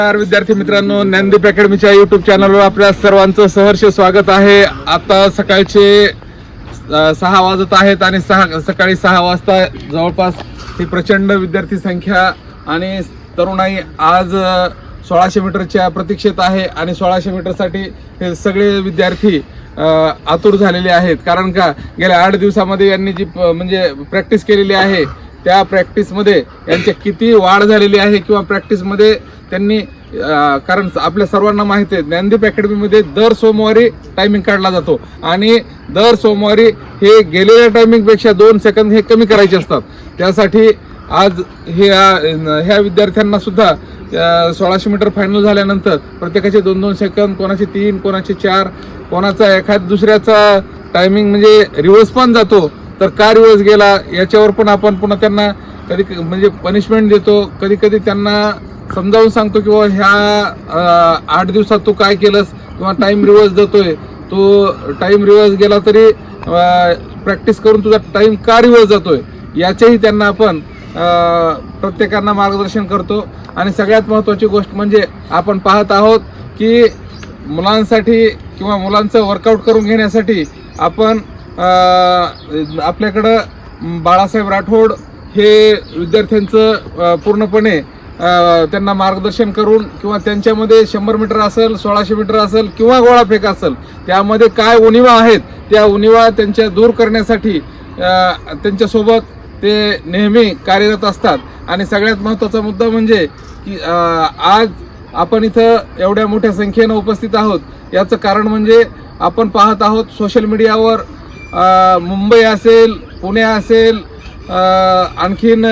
विद्यार्थी मित्रांनो, ज्ञानदीप अकॅडमीच्या युट्यूब चॅनलवर आपल्या सर्वांचं सहर्ष स्वागत आहे। आता सकाळचे 6 वाजत आहेत आणि सकाळी 6 वाजता जवळपास ही प्रचंड विद्यार्थी संख्या आणि तरुणाई आज 1600 मीटरच्या प्रतीक्षेत आहे आणि 1600 मीटरसाठी हे सगळे विद्यार्थी आतुर झालेले आहेत। कारण का गेल्या 8 दिवसामध्ये यांनी जी म्हणजे प्रॅक्टिस केलेली आहे त्या प्रॅक्टिसमध्ये यांची किती वाढ झालेली आहे किंवा प्रॅक्टिसमध्ये त्यांनी कारण आपल्या सर्वांना माहिती आहे ज्ञानदीप अकॅडमीमध्ये दर सोमवारी टायमिंग काढला जातो आणि दर सोमवारी हे गेलेल्या टायमिंगपेक्षा 2 सेकंद हे कमी करायचे असतात। त्यासाठी आज ह्या विद्यार्थ्यांना सुद्धा 1600 मीटर फायनल झाल्यानंतर प्रत्येकाचे 2-2 सेकंद, कोणाचे 3, कोणाचे 4, कोणाचा एखाद दुसऱ्याचा टायमिंग म्हणजे रिवर्स पण जातो। तर का रिवर्स गेला याच्यावर पण आपण पुन्हा त्यांना कधी म्हणजे पनिशमेंट देतो, कधी कधी त्यांना समजावून सांगतो किंवा ह्या 8 दिवसात तू काय केलंस किंवा टाइम रिवर्स देतोय, तो टाइम रिवर्स गेला तरी प्रॅक्टिस करून तुझा टाइम का रिवर्स जातोय याचेही त्यांना आपण प्रत्येकांना मार्गदर्शन करतो। आणि सगळ्यात महत्त्वाची गोष्ट म्हणजे आपण पाहत आहोत की मुलांसाठी किंवा मुलांचं वर्कआउट करून घेण्यासाठी आपण आपल्याकडं बाळासाहेब राठोड हे विद्यार्थ्यांचं पूर्णपणे त्यांना मार्गदर्शन करून किंवा त्यांच्यामध्ये 100 मीटर असेल, 1600 मीटर असेल किंवा गोळाफेक असेल, त्यामध्ये काय उणिवा आहेत त्या उणिवा त्यांच्या दूर करण्यासाठी त्यांच्यासोबत ते नेहमी कार्यरत असतात। आणि सगळ्यात महत्त्वाचा मुद्दा म्हणजे की आज आपण इथं एवढ्या मोठ्या संख्येनं उपस्थित आहोत याचं कारण म्हणजे आपण पाहत आहोत सोशल मीडियावर मुंबई असेल, पुणे असेल, आणखीन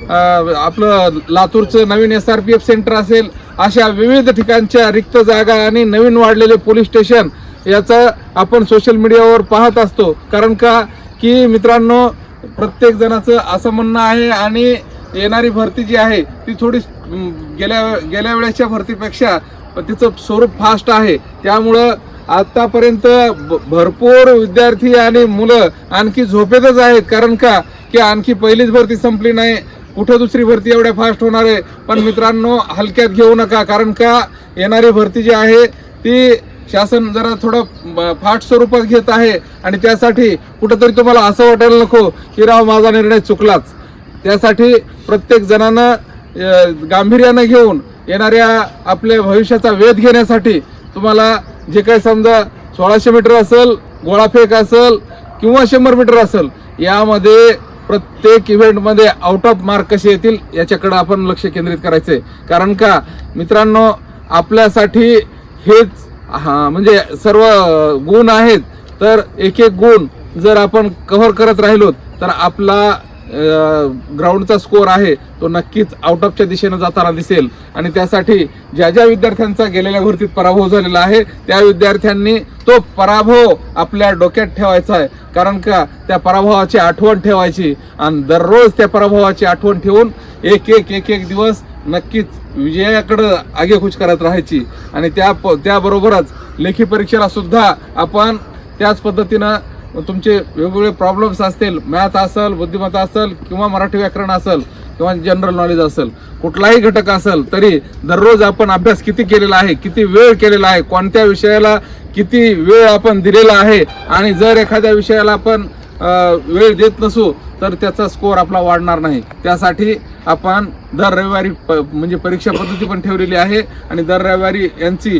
आपलं लातूरचं नवीन SRPF सेंटर असेल, अशा विविध ठिकाणच्या रिक्त जागा आणि नवीन वाढलेले पोलीस स्टेशन याचं आपण सोशल मीडियावर पाहत असतो। कारण का की मित्रांनो, प्रत्येक जणाचं असं म्हणणं आहे आणि येणारी भरती जी आहे ती थोडी गेल्या वेळेच्या भरतीपेक्षा तिचं स्वरूप फास्ट आहे। त्यामुळं आतापर्यंत भरपूर विद्यार्थी आणि मुलं आणखी झोपेतच आहेत। कारण का की आणखी पहिलीच भरती संपली नाही, कुठं दुसरी भरती एवढ्या फास्ट होणार आहे। पण मित्रांनो, हलक्यात घेऊ नका, कारण का येणारी भरती जी आहे ती शासन जरा थोडं फास्ट स्वरूपात घेत आहे आणि त्यासाठी कुठंतरी तुम्हाला असं वाटायला नको की राव माझा निर्णय चुकलाच। त्यासाठी प्रत्येक जणांना गांभीर्यानं घेऊन येणाऱ्या आपल्या भविष्याचा वेध घेण्यासाठी तुम्हाला जे काही समजा 1600 मीटर असेल, गोळाफेक असेल किंवा 100 मीटर असेल, यामध्ये प्रत्येक इव्हेंटमध्ये आउट ऑफ मार्क कसे येतील याच्याकडे आपण लक्ष केंद्रित करायचंय। कारण का मित्रांनो, आपल्यासाठी हेच म्हणजे सर्व गुण आहेत। तर एक एक गुण जर आपण कव्हर करत राहिलो तर आपला ग्राउंडचा स्कोअर आहे तो नक्कीच आउट ऑफच्या दिशेनं जाताना दिसेल। आणि त्यासाठी ज्या ज्या विद्यार्थ्यांचा गेलेल्या भरतीत पराभव झालेला आहे त्या विद्यार्थ्यांनी तो पराभव आपल्या डोक्यात ठेवायचा आहे। कारण का त्या पराभवाची आठवण ठेवायची आणि दररोज त्या पराभवाची आठवण ठेवून एक एक दिवस नक्कीच विजयाकडे आगेकूच करत राहायची। आणि त्याबरोबरच लेखी परीक्षेला सुद्धा आपण त्याच पद्धतीनं तुमचे वेगवेगळे प्रॉब्लेम्स असतील, मॅथ असेल, बुद्धिमत्ता असेल किंवा मराठी व्याकरण असेल किंवा जनरल नॉलेज असेल, कुठलाही घटक असेल तरी दररोज आपण अभ्यास किती केलेला आहे, किती वेळ केलेला आहे, कोणत्या विषयाला किती वेळ आपण दिलेला आहे आणि जर एखाद्या विषयाला आपण वेळ देत नसू तर त्याचा स्कोअर आपला वाढणार नाही। त्यासाठी आपण दर रविवारी म्हणजे परीक्षा पद्धती पण ठेवलेली आहे आणि दर रविवारी यांची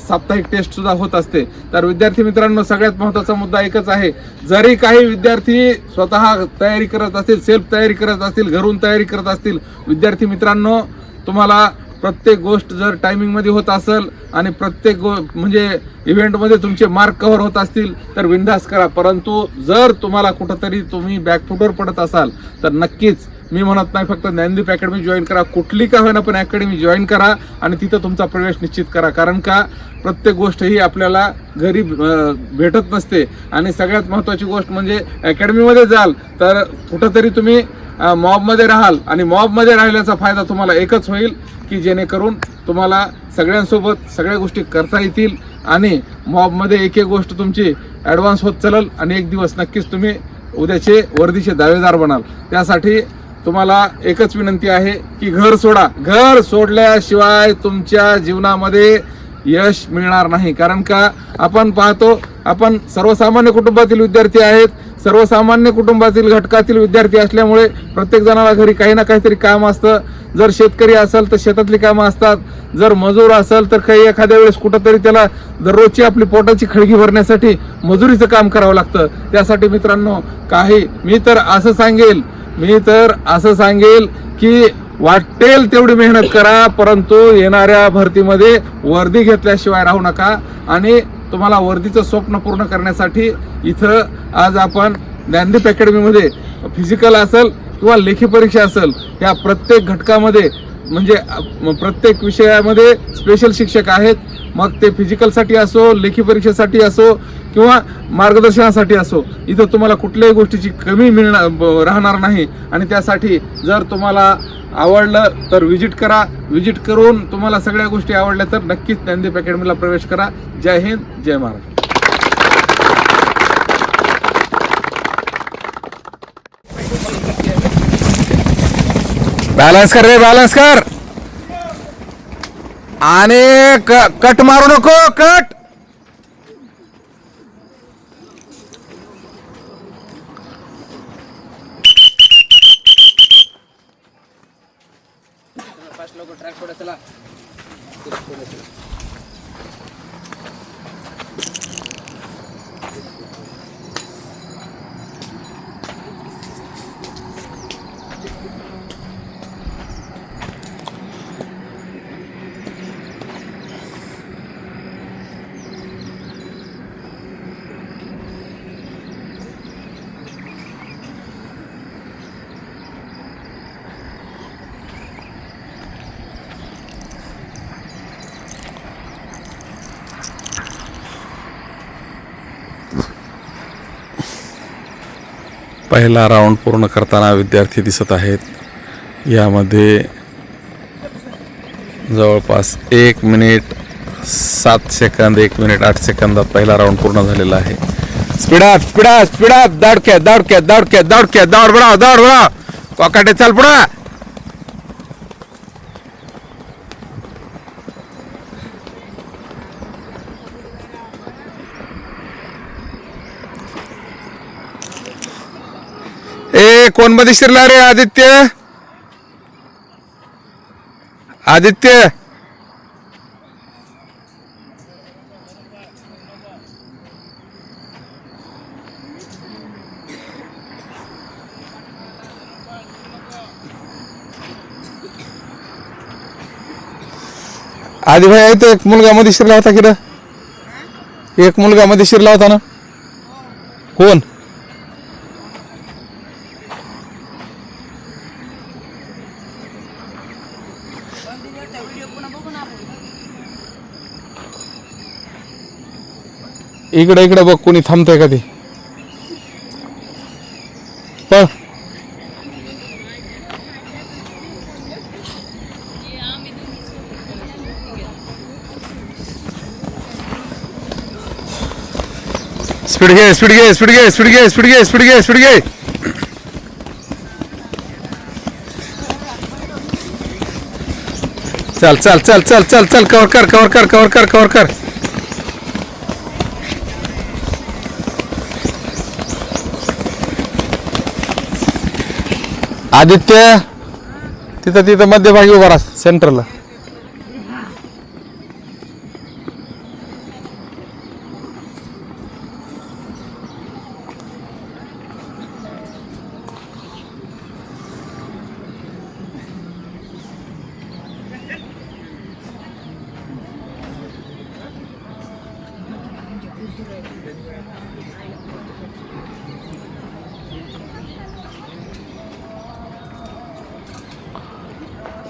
साप्ताहिक टेस्ट सुद्धा होत असते। तर विद्यार्थी मित्रांनो, सगळ्यात महत्त्वाचा मुद्दा एकच आहे, जरी काही विद्यार्थी स्वतः तयारी करत असतील, सेल्फ तयारी करत असतील, घरून तयारी करत असतील, विद्यार्थी मित्रांनो तुम्हाला प्रत्येक गोष्ट जर टायमिंगमध्ये होत असेल आणि प्रत्येक म्हणजे इव्हेंटमध्ये तुमचे मार्क कव्हर होत असतील तर बिनधास्त करा। परंतु जर तुम्हाला कुठंतरी तुम्ही बॅकफुटवर पडत असाल तर नक्कीच मी म्हणत नाही फक्त ज्ञानदीप अकॅडमी जॉईन करा, कुठली का होईना पण अकॅडमी जॉईन करा आणि तिथं तुमचा प्रवेश निश्चित करा। कारण का प्रत्येक गोष्ट ही आपल्याला घरी भेटत नसते। आणि सगळ्यात महत्त्वाची गोष्ट म्हणजे अकॅडमीमध्ये जाल तर कुठंतरी तुम्ही मॉबमध्ये राहाल आणि मॉबमध्ये राहिल्याचा फायदा तुम्हाला एकच होईल की जेणेकरून तुम्हाला सगळ्यांसोबत सगळ्या गोष्टी करता येतील आणि मॉबमध्ये एक एक गोष्ट तुमची ॲडव्हान्स होत चालेल आणि एक दिवस नक्कीच तुम्ही उद्याचे वर्दीचे दावेदार बनाल। त्यासाठी तुम्हाला एकच विनंती आहे की घर सोडा. घर सोडल्याशिवाय तुमच्या जीवनामध्ये यश मिळणार नाही. कारण का आपण पाहतो, आपण सर्वसामान्य कुटुंबातील विद्यार्थी आहेत. सर्वसामान्य कुटुंबातील घटकातील विद्यार्थी असल्यामुळे प्रत्येक जणाला घरी काही ना काहीतरी काम असतं. जर शेतकरी असेल तर शेतातली कामं असतात, जर मजूर असेल तर काही एखाद्या वेळेस कुठंतरी त्याला दररोजची आपली पोटाची खळगी भरण्यासाठी मजुरीचं काम करावं लागतं. त्यासाठी मित्रांनो मी तर असं सांगेल की वाटेल तेवढी मेहनत करा, परंतु येणाऱ्या भरतीमध्ये वर्दी घेतल्याशिवाय राहू नका. आणि तुम्हाला वर्दीचं स्वप्न पूर्ण करण्यासाठी इथं आज आपण ज्ञानदीप अकॅडमीमध्ये फिजिकल असेल किंवा लेखी परीक्षा असेल, या प्रत्येक घटकामध्ये म्हणजे प्रत्येक विषयामध्ये स्पेशल शिक्षक आहेत. मग ते फिजिकलसाठी असो, लेखी परीक्षेसाठी असो किंवा मार्गदर्शनासाठी असो, इथं तुम्हाला कुठल्याही गोष्टीची कमी राहणार नाही. आणि त्यासाठी जर तुम्हाला आवडलं तर व्हिजिट करा. व्हिजिट करून तुम्हाला सगळ्या गोष्टी आवडल्या तर नक्कीच ज्ञानदीप अकॅडमीला प्रवेश करा. जय हिंद, जय महाराष्ट्र. बॅलन्स कर रे, बॅलन्स कर. आणि कट मारू नको, कट. पहिला राऊंड पूर्ण करताना विद्यार्थी दिसत आहेत. यामध्ये जवळपास 1 मिनिट 7 सेकंद 1 मिनिट 8 सेकंदात पहिला राऊंड पूर्ण झालेला आहे. स्पीडात दौड बडा कोकाटे चल पुढे. कोण मध्ये शिरला रे? आदित्य आधी भाई आहे. तो एक मुलगा मध्ये शिरला होता की रे? एक मुलगा मध्ये शिरला होता ना? कोण? इकडे बघ, कोणी थांबतंय का ते? स्पीड घे. चल कव्हर कर. आदित्य तिथं मध्यभागी उभा राहा, सेंटरला.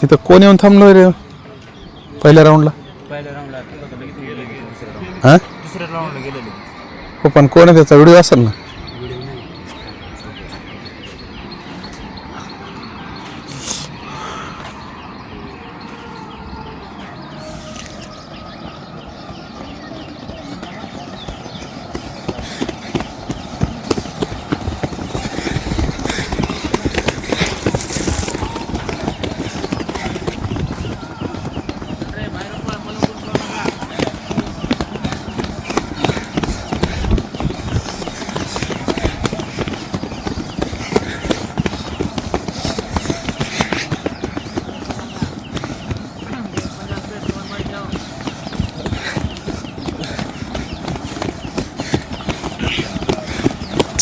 तिथं कोण येऊन थांबलो रे पहिल्या राऊंडला? हा, दुसऱ्या राऊंडला गेलेले. हो, पण कोण आहे त्याचा व्हिडिओ असेल ना?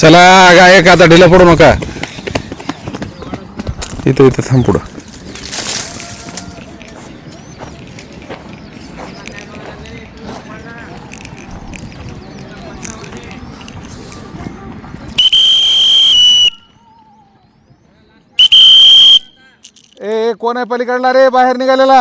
चला गायक आता ढिला पडू नका. इथं इथं थांब पुढं. ए कोण आहे पलीकडला रे बाहेर निघालेला?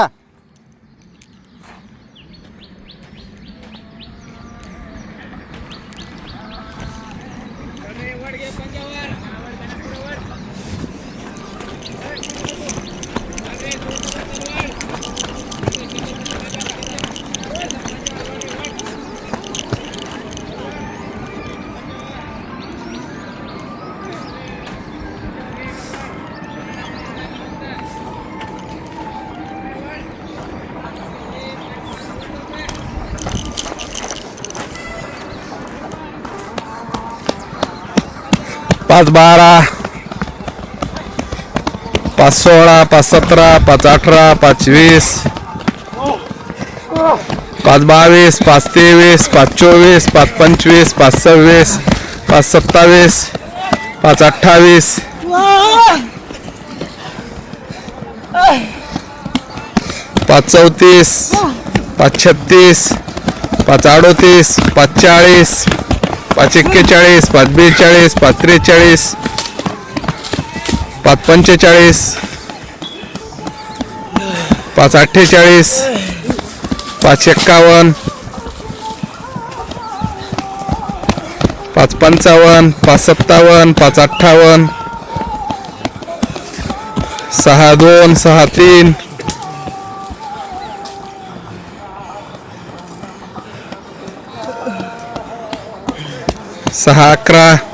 पाच 12, 5 16, 5 17, 5 18, 5 20, 5 22, 5 23, 5 24, 5 25, 5 26, 5 27, 5 28, 5 34, 5 36, 5 38, 5 40, 5 41, 5 42, 5 43, 5 45, 5 48, 5 51, 5 55, 5 57, 5 58, 6 2, 6 3, 6 11,